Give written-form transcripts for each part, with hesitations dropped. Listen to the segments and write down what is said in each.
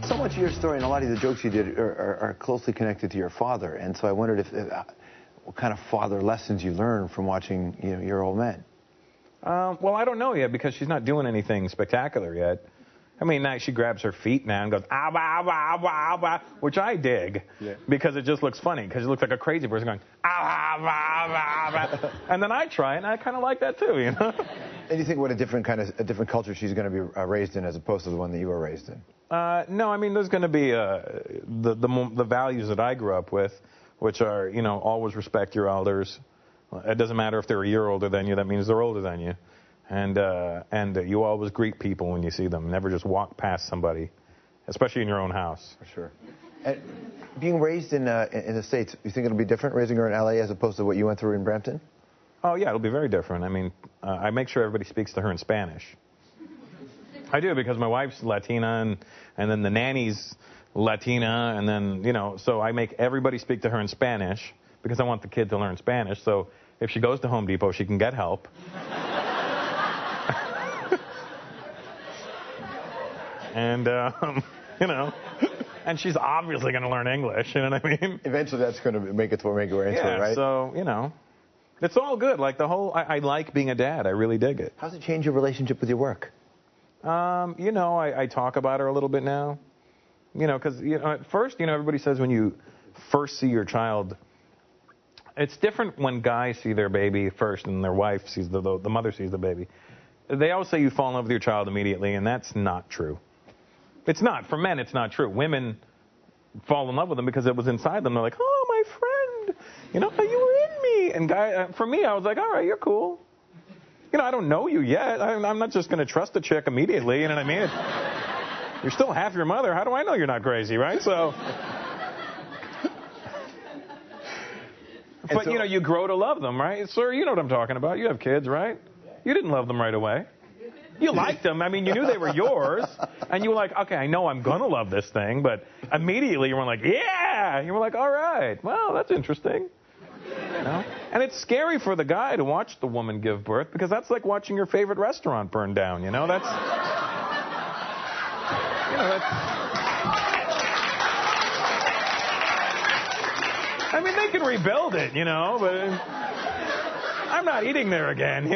So much of your story and a lot of the jokes you did are closely connected to your father, and so I wondered what kind of father lessons you learned from watching your old men. Well, I don't know yet because she's not doing anything spectacular yet. I mean, now she grabs her feet now and goes, ah, bah, bah, bah, bah, which I dig because it just looks funny because it looks like a crazy person going, ah, bah, bah, bah. And then I try and I kind of like that too, you know. And you think what a different culture she's going to be raised in as opposed to the one that you were raised in? No, I mean, there's going to be the values that I grew up with, which are, always respect your elders. It doesn't matter if they're a year older than you. That means they're older than you. And you always greet people when you see them. Never just walk past somebody, especially in your own house. For sure. And being raised in the States, you think it'll be different raising her in L.A. as opposed to what you went through in Brampton? Oh, yeah, it'll be very different. I mean, I make sure everybody speaks to her in Spanish. I do, because my wife's Latina, and then the nanny's Latina, and then, so I make everybody speak to her in Spanish because I want the kid to learn Spanish. So if she goes to Home Depot, she can get help. And, and she's obviously going to learn English, you know what I mean? Eventually that's going to make its way into it, right? So, it's all good. Like I like being a dad. I really dig it. How's it change your relationship with your work? I talk about her a little bit now. Because, at first, everybody says when you first see your child, it's different when guys see their baby first and their wife sees the mother sees the baby. They always say you fall in love with your child immediately, and that's not true. It's not. For men, it's not true. Women fall in love with them because it was inside them. They're like, oh, my friend, you were in me. And for me, I was like, all right, you're cool. I don't know you yet. I'm not just going to trust a chick immediately, you know what I mean? You're still half your mother. How do I know you're not crazy, right? So... But, you grow to love them, right? Sir, you know what I'm talking about. You have kids, right? You didn't love them right away. You liked them. I mean, you knew they were yours. And you were like, okay, I know I'm going to love this thing. But immediately you were like, yeah. You were like, all right. Well, that's interesting. And it's scary for the guy to watch the woman give birth because that's like watching your favorite restaurant burn down, That's... I mean, they can rebuild it, but I'm not eating there again,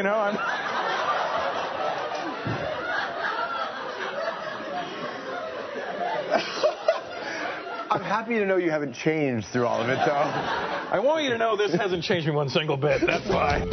I'm happy to know you haven't changed through all of it, though. I want you to know this hasn't changed me one single bit, that's why.